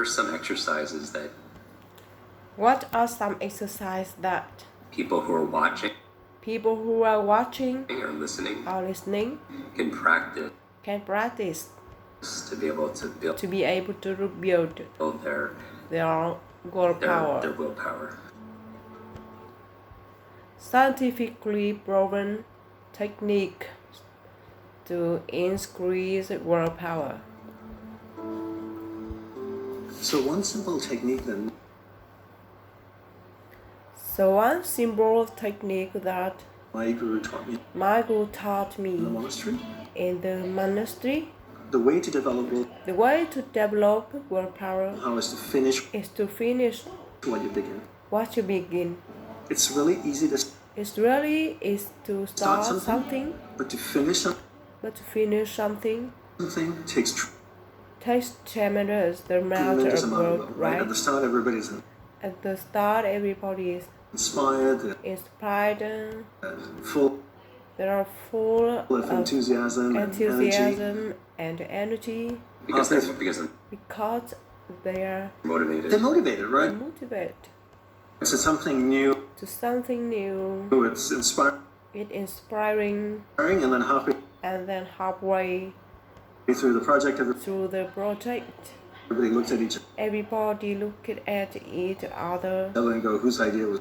are some exercises that What are some exercises that people who are watching or listening can practice to be able to build their willpower. Scientifically proven technique to increase willpower. So one simple technique then. So one simple technique that my guru taught me in the monastery. The way to develop willpower is to finish what you begin. It's really easy to start something, but to finish something takes tremendous amount of work, right? At the start, everybody is inspired, full. They are full of enthusiasm and energy because they are motivated. They're motivated, right? To something new. It's inspiring. And then halfway through the project. Everybody looked at each other. And go, whose idea was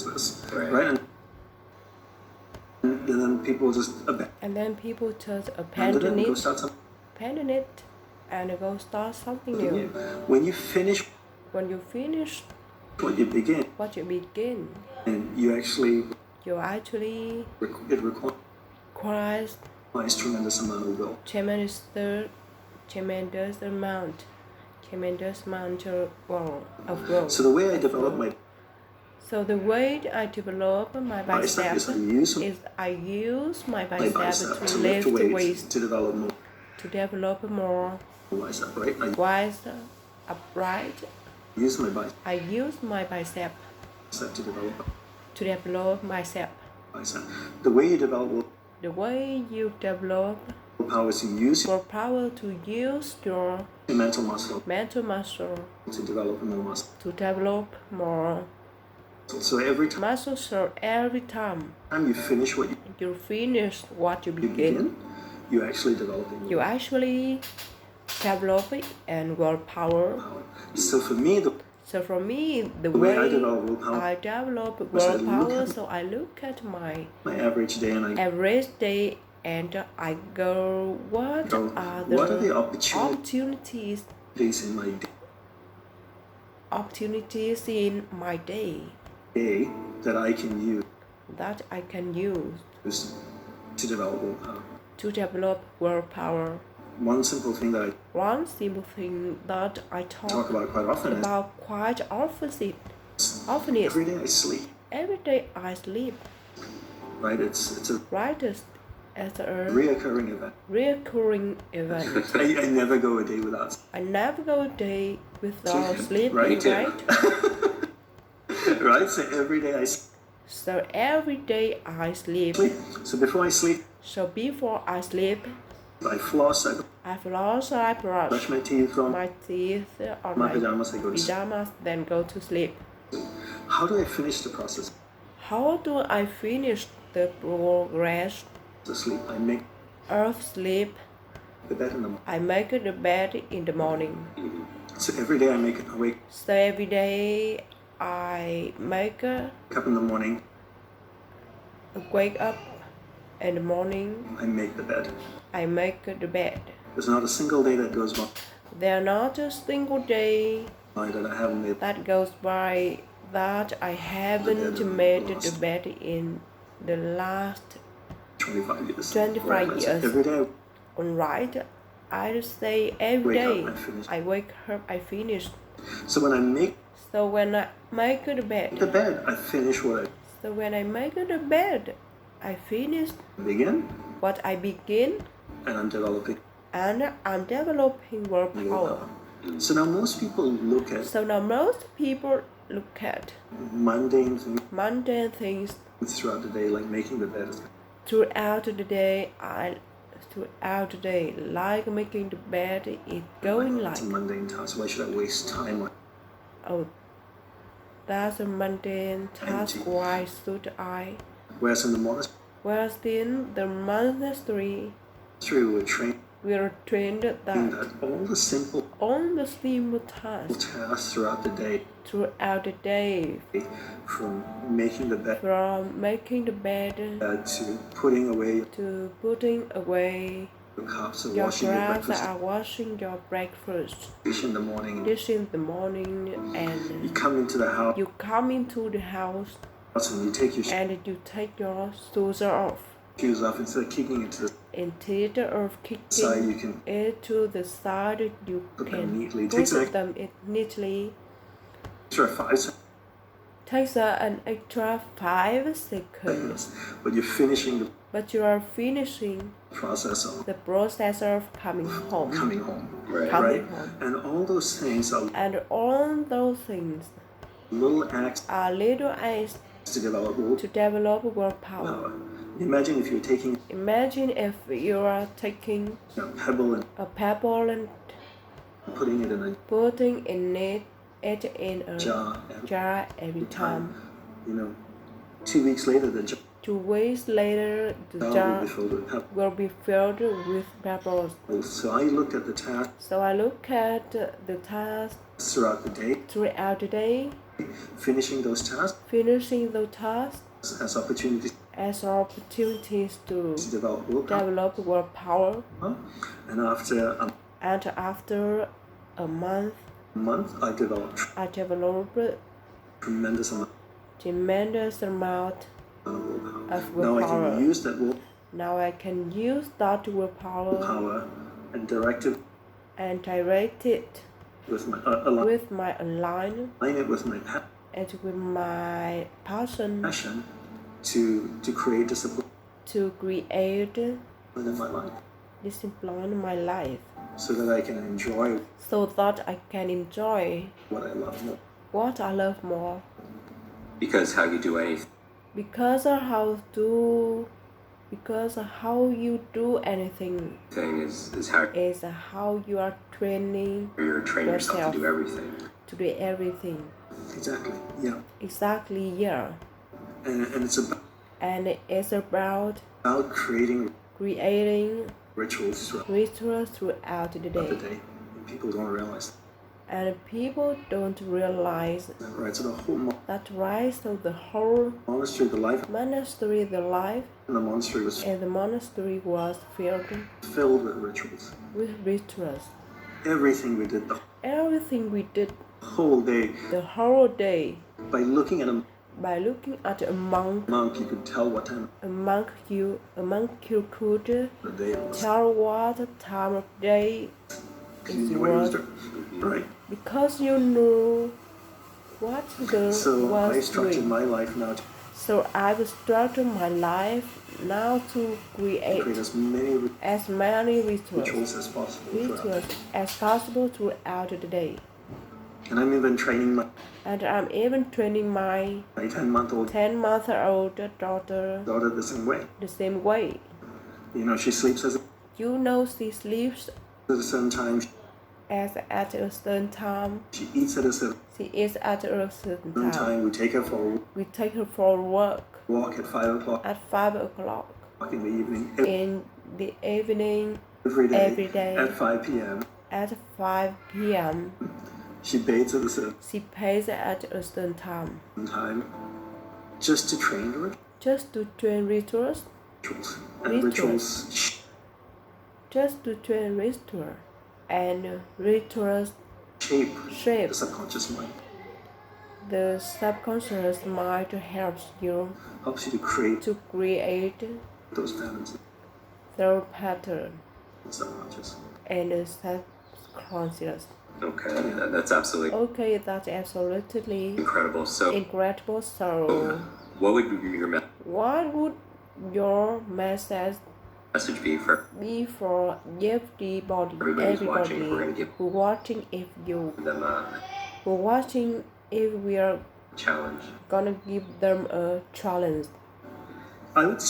this? Right? And then people just abandon it and go start something new. When you finish what you begin, and you actually it requires tremendous amount of will. Tremendous amount of will. So the way I develop my bicep is I use my bicep to lift weights, to develop more bicep, right? upright. I use my bicep to develop myself. The way you develop willpower is to use your mental muscle to develop more So every time you finish what you begin, you actually develop and willpower. So for me, the way I develop willpower, so I look at my average day and I go, what are the opportunities in my day that I can use to develop willpower. One simple thing that I talk about quite often is every day I sleep. Right, it's a reoccurring event. I never go a day without sleeping, right? Right, so every day I sleep. So before I sleep, I floss, I brush my teeth on my pajamas, I go to sleep. Then go to sleep. How do I finish the process? How do I finish the progress? To sleep, I make sleep. The bed in the morning. I make the bed in the morning. So every day I make it awake. So every day I make up in the morning. Wake up in the morning. I make the bed. There's not a single day that goes by. There's not a single day that goes by that I haven't made the bed in the last 25 years. 25 years. Every day. Right. I say every day. I wake up, I finish. So when I make the bed. I finish what So when I make the bed, I finish what I begin. And I'm developing. Willpower. So now most people look at mundane things throughout the day, like making the bed. Throughout the day, throughout the day, like making the bed, it's going like. It's a mundane task. Why should I waste time on? Oh, that's a mundane task. Why should I? Whereas in the monastery, we are trained that all the simple tasks throughout the day, from making the bed, to putting away your cups, or washing your breakfast, dish in the morning, and you come into the house, and you take your shoes off. Instead of kicking it to the side, you put can them neatly. put them neatly. Extra 5 seconds. Takes an extra 5 seconds. But you are finishing the process of coming home. Right. And all those things are little acts to develop willpower. Imagine if you are taking a pebble and putting it in a jar every time. 2 weeks later, the jar 2 weeks later, the jar will be filled with pebbles. So I look at the task throughout the day, finishing those tasks as opportunities to develop willpower. And after a month, I developed tremendous amount of willpower. Now I can use that willpower and direct it with my align it with my passion to create discipline in my life, so that I can enjoy what I love more. Because how you do anything. Because how you do anything is how you are training yourself to do everything. Exactly, yeah. And it's about creating rituals throughout the day. People don't realize. And people don't realize so the whole monastery, the life, and the monastery was filled with rituals. Everything we did the whole day. By looking at a monk, you could tell what time. A monk could tell what time of day it was. Right. Because you know what I structured my life now. So I've structured my life now to create as many rituals as possible throughout the day. And I'm even training my 10-month-old daughter the same way. She sleeps she sleeps at a certain time. At a certain time. She eats at a certain time. We take her for a walk at 5 o'clock. At 5 o'clock. In the evening. In the evening. Every day. At 5 p.m. At 5 p.m. She bathes at a certain time. Just to train rituals. Just to train rituals. And rituals shape the subconscious mind. The subconscious mind helps you to create those patterns subconscious and subconscious. That's absolutely incredible. So what would your message be for everybody who watching if we are gonna give them a challenge? I would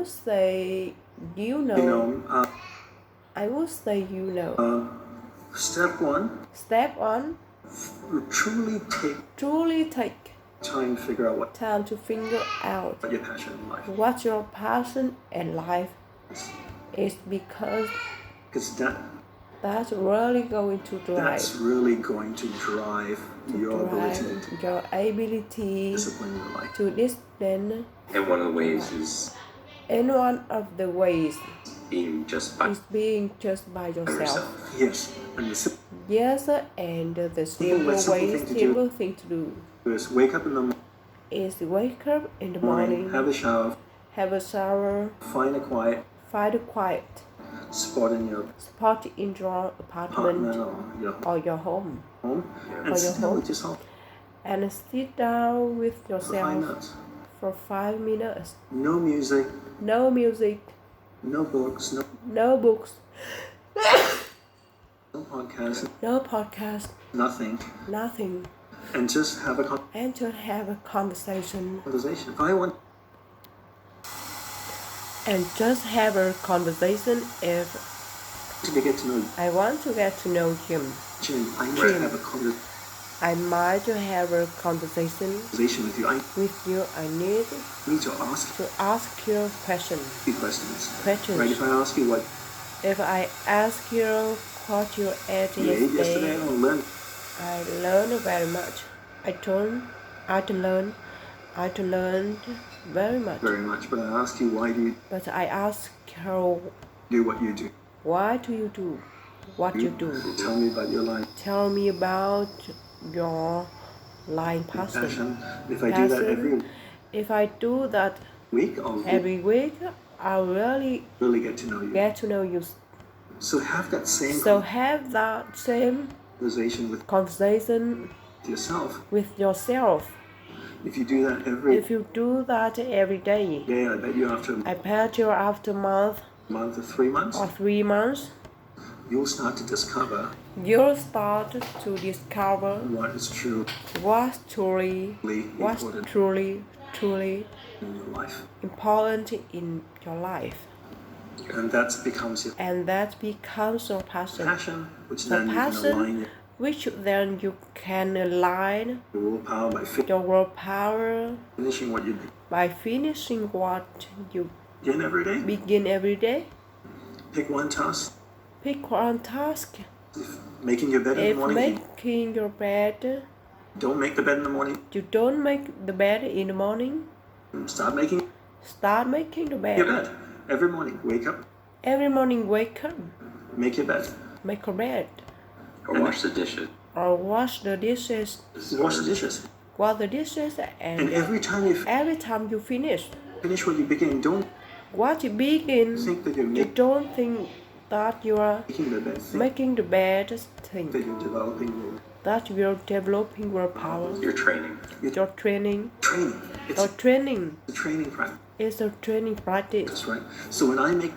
say You know. I would say you know. Step one. Step one. Truly take time to figure out what your passion in life. What your passion in life is, because that's really going to drive. Your ability discipline your life. To discipline. And one of the ways is. And one of the ways being just by yourself. Yes. Yes, and the simple thing to do is wake up in the morning, have a shower, find a quiet spot in your apartment or your home, and sit down with yourself and sit down with yourself for 5 minutes. No music, no books, no podcast, nothing, and just have a conversation. If I want and just have a conversation. If to get to know you. I want to get to know him, I might have a conversation with you. I need to ask you questions. Right? If I ask you what you ate yesterday, I learned very much. I learned very much. But I ask you, why do you? But I ask her, do what you do. Why do you do what you do? Tell me about your life. Tell me about your life passion. If I do that every week, I'll really get to know you. So have that same conversation with yourself. If you do that every day, I bet you after month or 3 months, you'll start to discover what's truly in your life. Important in your life. And that becomes your passion. Which then you can align your willpower by finishing what you begin every day. Pick one task. Making your bed in the morning. Making your bed. Don't make the bed in the morning. You don't make the bed in the morning. Start making the bed. Your bed. Every morning, wake up. Make your bed. Make your bed. Or wash the dishes. Wash the dishes. And every time you finish what you begin, don't think that you don't think that you are making the bed. Think that you're developing willpower. You're training. Your training. It's a training practice. It's a training practice. That's right. So when I make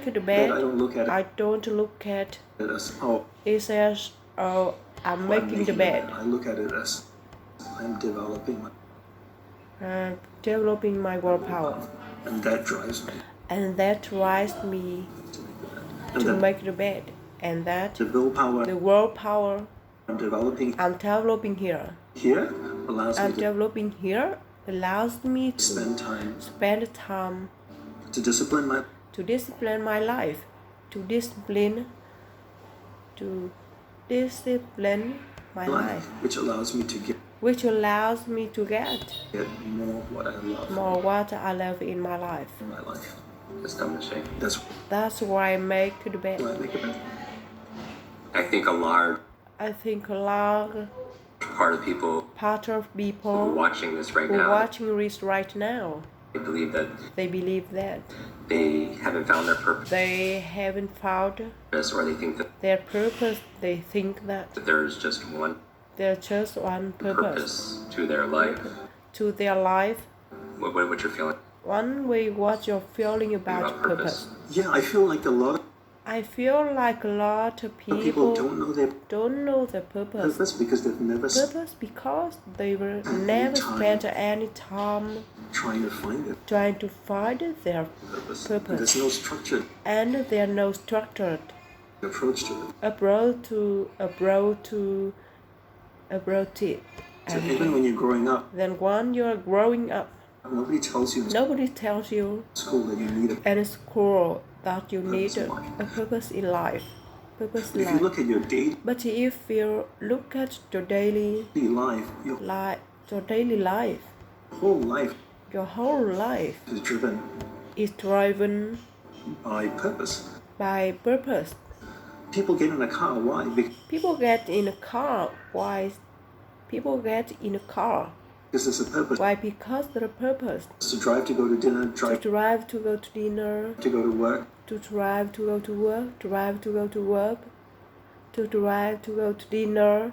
the bed, I don't look at it as it says, oh, I'm making the bed. I look at it as I'm developing my willpower. And that drives me to make the bed. And that the willpower I'm developing here. Allows me to spend time to discipline my life, to discipline my life, which allows me to get more what I love in my life. That's why I make the bed. I think a large part of people who are watching this right now, they believe that they haven't found their purpose. Or they think that their purpose. They think that there's just one purpose to their life. What you're feeling? One way, what you're feeling about purpose. Yeah, I feel like a lot I feel like a lot of people don't know their purpose because they've never because they were never spent any time trying to find their purpose. purpose. There's no structure And there's no structured approach to it. approach it. So even when you're growing up, then when you're growing up, nobody tells you school that you need at a school that you need in a purpose in life. If you look at your But if you look at your daily life, your whole life is driven by purpose. People get in a car. Why? People get in a car. Why? People get in a car. Because there's a purpose. Why? Because there's a purpose. To drive to go to dinner. To drive to go to dinner. To go to work. To drive to go to work. Drive to go to work. To drive to go to dinner.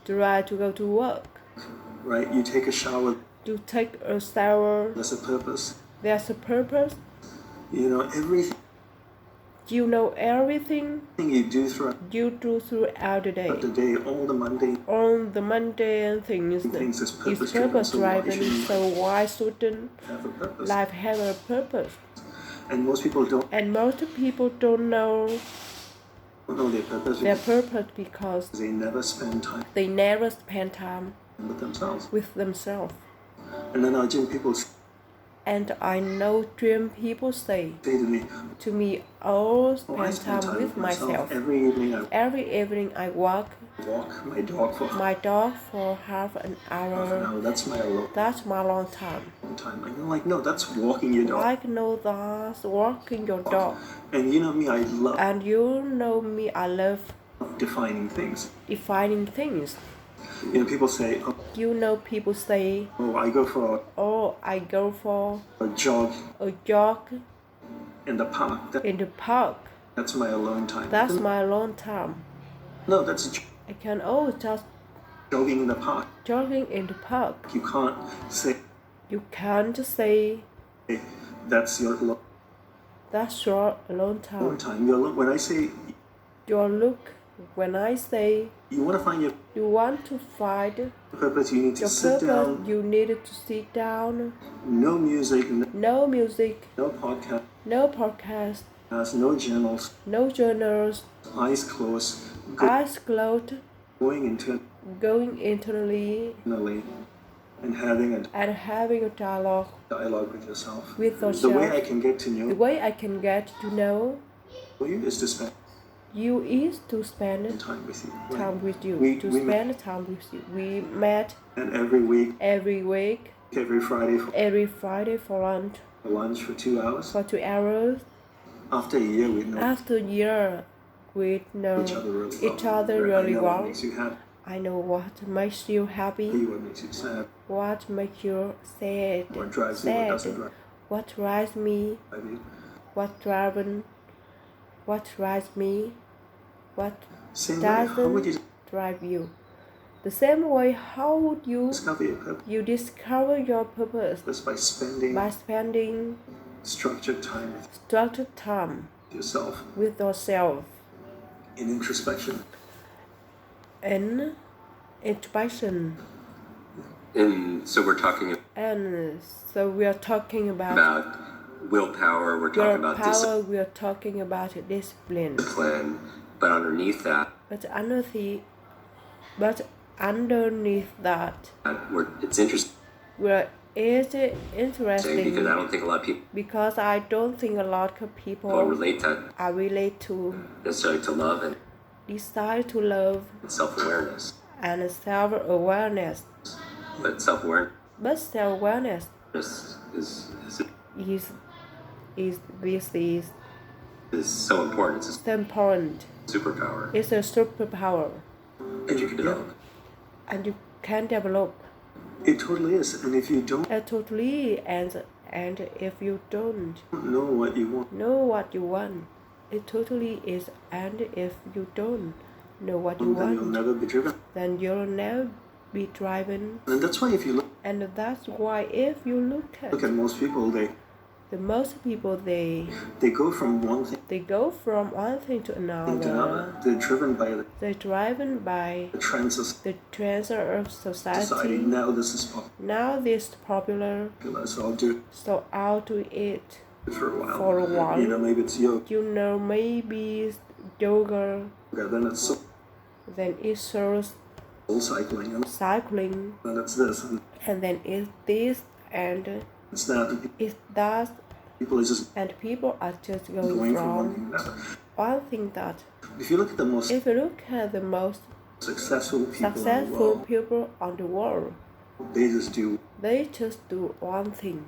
Drive to go to work. Right? You take a shower. You take a shower. There's a purpose. There's a purpose. You know everything. You know everything you do throughout the day. All the mundane things is purpose driven. So why shouldn't life have a purpose? And most people don't know their purpose because they never spend time with themselves. And then people And I know dream people say to me, oh, spend time with myself. Every evening I walk my dog for half an hour. That's my long time. And you're like, no, that's walking your dog. Like, no, that's walking your dog. And you know me, I love defining things. You know, people say, oh, I go for a jog in the park. That's my alone time. No, that's I can just jogging in the park. You can't say that's your alone time. When I say when I say you want to find purpose, you need to sit down. You needed to sit down. No music. No podcast. No journals. Eyes closed. Going internally. And having a dialogue with yourself. The way I can get to know you is to spend time with you. We met every week, every Friday for lunch for 2 hours. After a year, we know each other really well. I know what makes you happy, what makes you sad, what makes you sad, what drives you, what doesn't drive. What drives me, what drives me, what doesn't drive you. The same way, how would you discover your purpose? By spending structured time with yourself. In introspection. In introspection. And so we are talking about willpower. We're talking about discipline. We are talking about discipline. But underneath that. But underneath that. It's interesting. It's interesting because I don't think a lot of people. Because I don't think a lot of people relate to decide to love and self-awareness. And self-awareness. But self-awareness. Is so important. It's so important. Superpower. It's a superpower. And you can develop. And you can develop. It totally is. And if you don't. And if you don't know what you want. It totally is. And if you don't know what you then want, you'll never be driven. Then you'll never be driven. And that's why if you look. And that's why if you look at most people, The most people they go from one thing to to another. another. They're driven by the trends of society. Deciding now this is popular. So I'll do it for a while. Maybe it's yoga. Maybe it's yoga. Yeah, then it's cycling. And it's this. And then it's this and it's that. It's that. People are just going from one thing that. If you look at the most successful people on the world, they just do one thing.